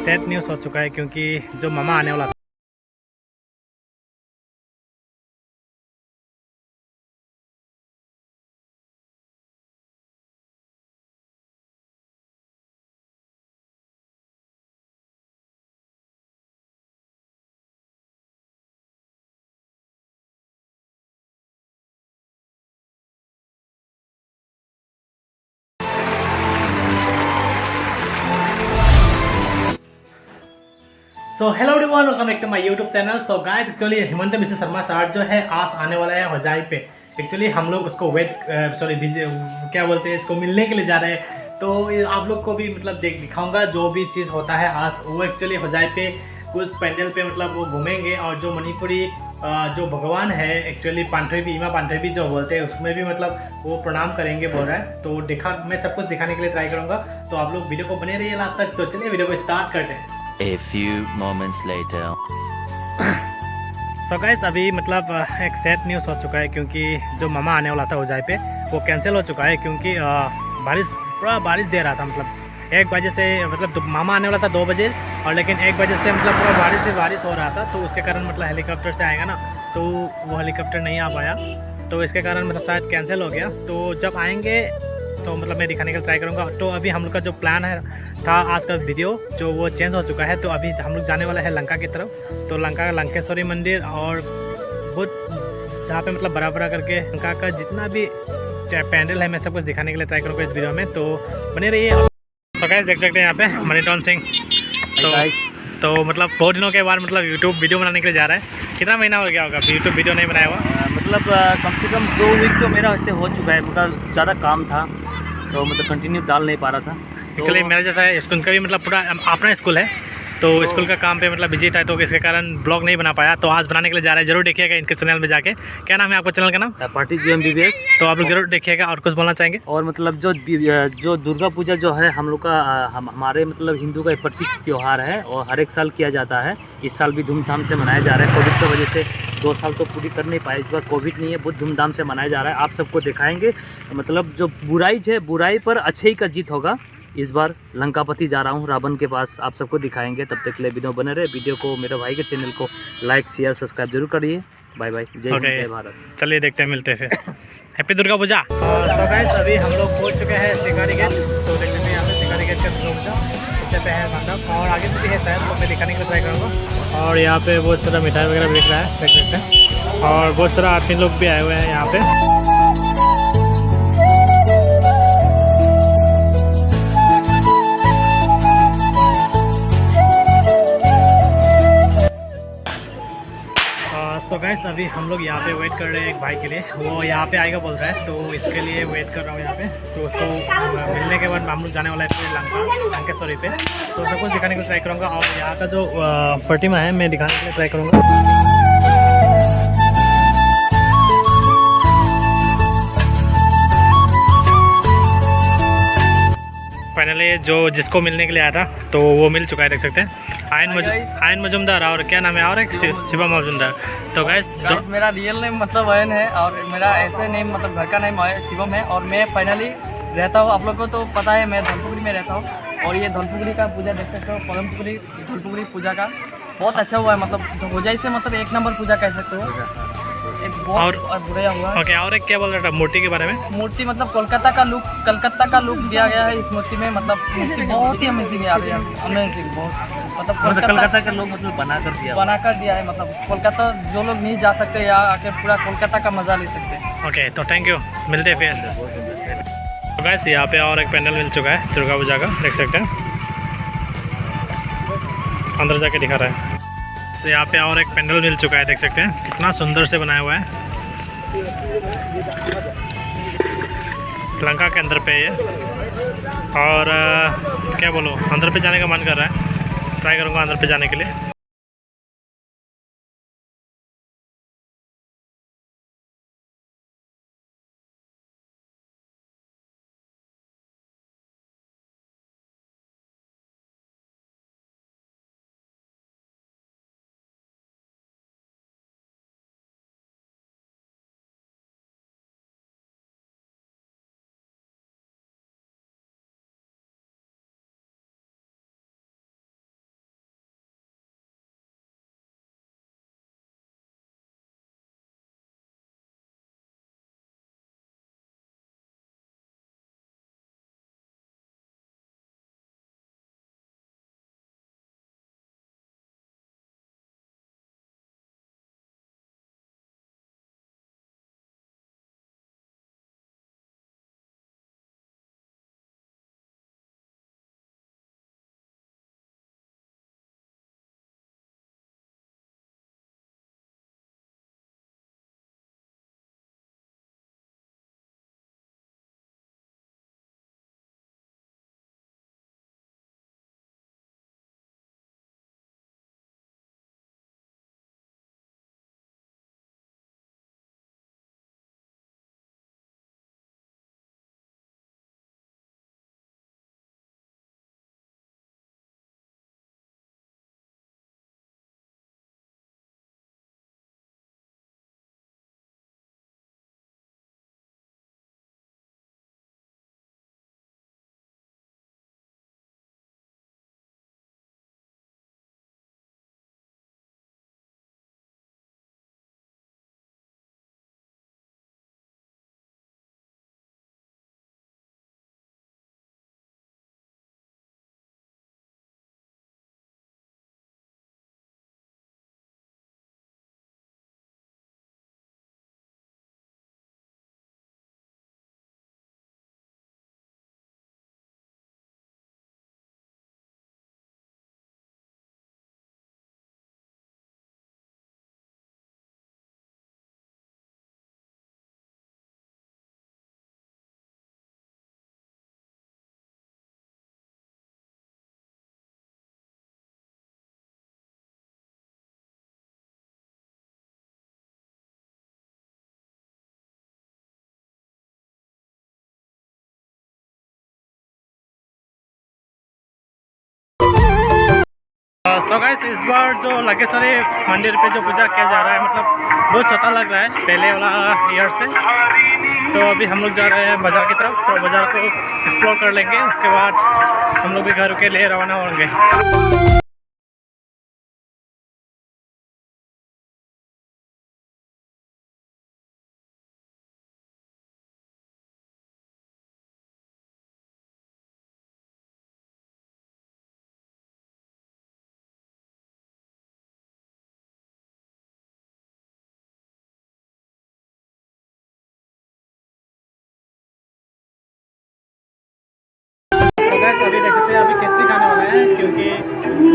Sad news हो चुका है क्योंकि जो मामा आने वाला था। So hello everyone, welcome back to my YouTube channel. So guys, actually Himant Mishra Sharma sir जो है आज आने वाला है होजाई पे। एक्चुअली हम लोग उसको क्या बोलते हैं, इसको मिलने के लिए जा रहे हैं। तो आप लोग को भी मतलब दिखाऊंगा जो भी चीज़ होता है आज। वो एक्चुअली होजाई पे कुछ पैंडल पे मतलब वो घूमेंगे, और जो मणिपुरी जो भगवान है एक्चुअली पांठवी इमा पांठवी जो बोलते हैं, उसमें भी मतलब वो प्रणाम करेंगे बोल रहा है। तो मैं सब कुछ दिखाने के लिए ट्राई करूँगा। तो आप लोग वीडियो को बने रहिए लास्ट तक। तो चलिए वीडियो को स्टार्ट करते हैं। A few moments later. So guys, अभी मतलब एक सैड न्यूज़ हो चुका है क्योंकि जो मामा आने वाला था उजाई पे वो कैंसिल हो चुका है क्योंकि पूरा बारिश दे रहा था। मतलब 1 बजे से मतलब मामा आने वाला था 2 बजे, और लेकिन 1 बजे से मतलब पूरा बारिश हो रहा था। तो उसके कारण मतलब हेलीकॉप्टर से आएगा ना, तो वो हेलीकॉप्टर नहीं आ पाया। तो इसके कारण मतलब शायद कैंसिल हो गया। तो जब आएंगे तो मतलब मैं दिखाने का ट्राई करूँगा। तो अभी हम लोग का जो प्लान है था आज का वीडियो, जो वो चेंज हो चुका है। तो अभी हम लोग जाने वाला है लंका की तरफ। तो लंका का लंकेश्वरी मंदिर और बहुत जहाँ पे मतलब बड़ा बड़ा करके लंका का जितना भी पैंडल है, मैं सब कुछ दिखाने के लिए ट्राई करूँगा इस वीडियो में। तो बने रहिए। सो गाइस, देख सकते हैं यहाँ पे मणिटोन सिंह। तो मतलब बहुत दिनों के बाद मतलब यूट्यूब वीडियो बनाने के लिए जा रहा है। कितना महीना हो गया होगा यूट्यूब वीडियो नहीं बनाया हुआ? मतलब कम से कम 2 वीक तो मेरा वैसे हो चुका है। मतलब ज़्यादा काम था तो मतलब कंटिन्यू डाल नहीं पा रहा था। एक्चुअली मेरा जैसा है, स्कूल का भी मतलब पूरा अपना स्कूल है, तो स्कूल का काम पे मतलब बिजी था, तो इसके कारण ब्लॉग नहीं बना पाया। तो आज बनाने के लिए जा रहे हैं। जरूर देखिएगा इनके चैनल में जाके। क्या नाम है आपका चैनल का नाम? Party GMBBS। तो आप लोग जरूर देखिएगा। और कुछ बोलना चाहेंगे? और मतलब जो दुर्गा पूजा जो है हम लोग का हमारे मतलब हिंदू का एक प्रतीक त्यौहार है और हर एक साल किया जाता है। इस साल भी धूमधाम से मनाया जा रहा है। कोविड की वजह से 2 साल तो पूरी कर नहीं पाए, इस बार कोविड नहीं है, बहुत धूमधाम से मनाया जा रहा है। आप सबको दिखाएंगे मतलब जो बुराई है, बुराई पर अच्छाई का जीत होगा। इस बार लंकापति जा रहा हूँ, रावण के पास। आप सबको दिखाएंगे। तब तक के लिए वीडियो बने रहे। वीडियो को मेरे भाई के चैनल को लाइक शेयर सब्सक्राइब जरूर करिए। Bye bye. जय हिंद, जय भारत। चलिए देखते हैं, मिलते हैं फिर। हैप्पी दुर्गा पूजा। तो गाइस, अभी हम लोग पहुंच चुके हैं शिकारी गेट। तो देखते हैं यहाँ पे शिकारी गेट का दुर्गा पूजा उससे पे है मंडप, और आगे से भी है शायद, तो मैं दिखाने के लिए ट्राई करूँगा। और यहाँ पे बहुत सारा मिठाई वगैरह बिक रहा है, देख सकते हैं। और बहुत सारा आदमी लोग भी आए हुए हैं यहाँ पे। तो गाइस, अभी हम लोग यहाँ पे वेट कर रहे हैं एक भाई के लिए। वो यहाँ पे आएगा बोल रहा है, तो इसके लिए वेट कर रहा हूँ यहाँ पे। तो उसको मिलने के बाद हम लोग जाने वाला है लंकेश्वरी पे। तो सब कुछ दिखाने को ट्राई करूँगा। और यहाँ का जो प्रतिमा है मैं दिखाने के लिए ट्राई करूँगा। फाइनली जो जिसको मिलने के लिए आया था तो वो मिल चुका है, देख सकते हैं। आयन मजुमदार, और क्या नाम है, और एक शिवम मजुमदार। तो गाइस मेरा रियल नेम मतलब अयन है, और मेरा ऐसे नेम मतलब घर का नेम शिवम है। और मैं फाइनली रहता हूँ, आप लोग को तो पता है, मैं धनपुरी में रहता हूँ। और ये धनपुरी का पूजा देख सकते हो, परमपुरी धनपुरी पूजा का बहुत अच्छा हुआ है। मतलब होजाई से मतलब 1 नंबर पूजा कह सकते हो। एक बहुत बुरा हुआ है। ओके, और एक क्या बोल रहा था मूर्ति के बारे में? मूर्ति मतलब कलकत्ता का लुक दिया गया है इस मूर्ति में। मतलब मूर्ति बहुत ही अमेजिंग है, अमेजिंग बहुत। मतलब कलकत्ता के लोग मतलब बनाकर दिया है। मतलब कोलकाता जो लोग नहीं जा सकते, यहाँ आके पूरा कोलकाता का मजा ले सकते हैं। ओके, तो थैंक यू, मिलते हैं फिर। तो गाइस, यहाँ पे और एक पैंडल मिल चुका है दुर्गा पूजा का, देख सकते हैं। अंदर जाके दिखा रहा है। यहाँ पे और एक पैंडल मिल चुका है, देख सकते हैं कितना सुंदर से बनाया हुआ है। लंका के अंदर पे ये। और क्या बोलो, अंदर पे जाने का मन कर रहा है। ट्राई करूँगा अंदर पे जाने के लिए। सो गाइस इस बार जो लंकेश्वरी मंदिर पे जो पूजा किया जा रहा है मतलब बहुत छोटा लग रहा है पहले वाला ईयर से। तो अभी हम लोग जा रहे हैं बाज़ार की तरफ, तो बाज़ार को एक्सप्लोर कर लेंगे, उसके बाद हम लोग भी घर के लिए रवाना होंगे। अभी देख सकते हैं अभी खिचड़ी खाने वाला है, क्योंकि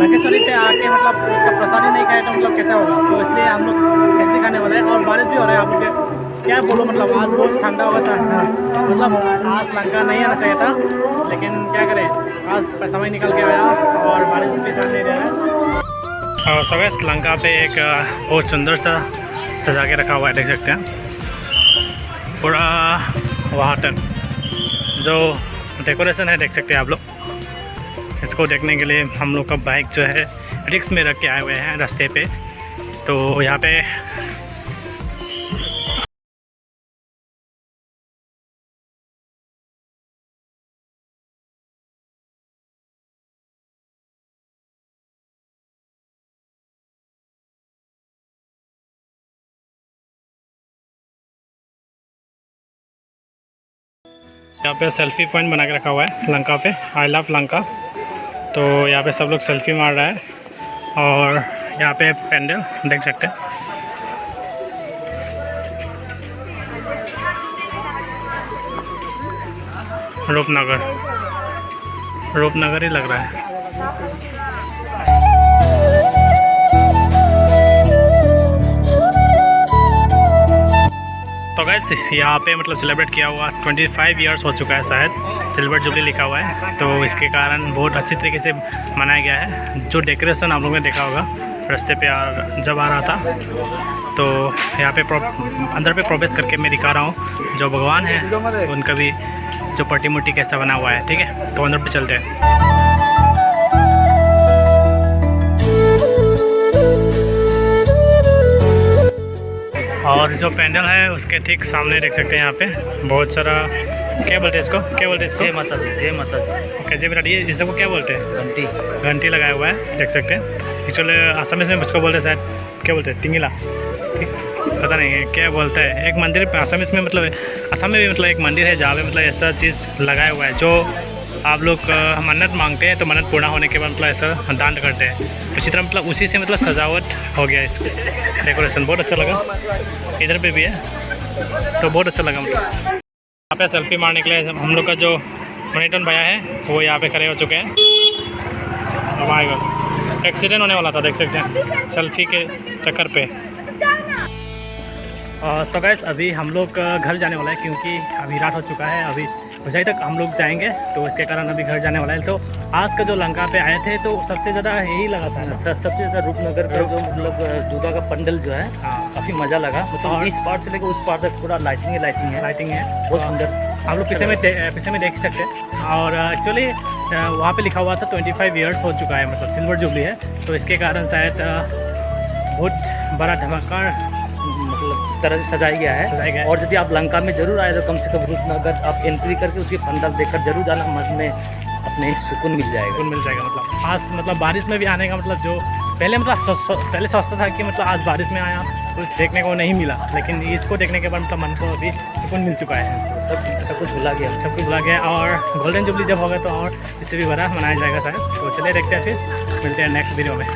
लंकेश्वरी पे आके मतलब उसका प्रसाद ही नहीं खाए तो मतलब कैसा होगा, तो इसलिए हम लोग खिचड़ी खाने वाले हैं। और बारिश भी हो रहा है, आप लोग क्या बोलो मतलब आज बहुत ठंडा हुआ था, मतलब आज लंका नहीं आना चाहिए था, लेकिन क्या करें आज समय निकल के आया और बारिश भी साथ नहीं रहा है। और सवैस लंका पे एक बहुत सुंदर सा सजा के रखा हुआ है, देख सकते हैं पूरा वहाँ तक जो डेकोरेशन है देख सकते हैं आप लोग। इसको देखने के लिए हम लोग का बाइक जो है रिक्स में रख के आए हुए हैं रास्ते पे। तो यहाँ पे सेल्फी पॉइंट बना के रखा हुआ है लंका पे, आई लव लंका। तो यहाँ पे सब लोग सेल्फी मार रहा है और यहाँ पे पेंडल देख सकते हैं। रूपनगर ही लग रहा है। तो गाइस यहाँ पे मतलब सेलिब्रेट किया हुआ 25 इयर्स हो चुका है शायद, सिल्वर जुबली लिखा हुआ है, तो इसके कारण बहुत अच्छी तरीके से मनाया गया है। जो डेकोरेशन आप लोगों ने देखा होगा रास्ते पे जब आ रहा था, तो यहाँ पे अंदर पे प्रवेश करके मैं दिखा रहा हूँ जो भगवान है उनका भी जो प्रतिमूर्ति कैसा बना हुआ है। ठीक है, तो अंदर पे चलते हैं। और जो पैंडल है उसके ठीक सामने देख सकते हैं यहाँ पे बहुत सारा क्या बोलते हैं इसको, जय माता दी। ओके जय माता दी, इस सबको क्या बोलते हैं? घंटी लगाया हुआ है देख सकते हैं। एक्चुअली आसामीज में उसको बोलते हैं शायद क्या बोलते हैं, टिंगिला, पता नहीं है क्या बोलता है। एक मंदिर आसामीज में मतलब असम में भी मतलब एक मंदिर है जहाँ पे मतलब ऐसा चीज़ लगाया हुआ है जो आप लोग मन्नत मांगते हैं तो मन्नत पूरा होने के बाद मतलब ऐसा दान करते हैं। उसी तरह मतलब उसी से मतलब सजावट हो गया इसको, डेकोरेशन बहुत अच्छा लगा। इधर पे भी है तो बहुत अच्छा लगा मतलब। यहाँ पे सेल्फी मारने के लिए हम लोग का जो मनीटन भैया है वो यहाँ पे खड़े हो चुके हैं। अब आएगा, एक्सीडेंट होने वाला था देख सकते हैं सेल्फी के चक्कर पे। तो गाइस अभी हम लोग घर जाने वाला है, क्योंकि अभी रात हो चुका है, अभी ऊंचाई तक हम लोग जाएंगे, तो इसके कारण अभी घर जाने वाला है। तो आज का जो लंका पे आए थे तो सबसे ज़्यादा यही लगा था ना, सबसे ज़्यादा रूपनगर का जो मतलब दुर्गा का पंडल जो है काफ़ी मज़ा लगा। मतलब इस पार से लेकर उस पार तक पूरा लाइटिंग है बहुत सुंदर। आप लोग पीछे में देख सकते हैं। और एक्चुअली वहाँ पे लिखा हुआ था 25 इयर्स हो चुका है, मतलब सिल्वर जुबली है, तो इसके कारण शायद बहुत बड़ा धमाका मतलब तरह से सजाया गया है। और यदि आप लंका में जरूर आए तो कम से कम रूपनगर आप एंट्री करके उसकी पंडल देखकर जरूर जाना, मन में अपने सुकून मिल जाएगा। मतलब आज मतलब बारिश में भी आने का मतलब जो पहले मतलब पहले सोचता था कि मतलब आज बारिश में आया कुछ देखने को नहीं मिला, लेकिन इसको देखने के बाद मतलब मन को अभी सुकून मिल चुका है। सब कुछ भुला गया। और गोल्डन जुबली जब होगा तो और इससे भी बड़ा मनाया जाएगा शायद। तो चलिए देखते हैं, फिर मिलते हैं नेक्स्ट वीडियो में।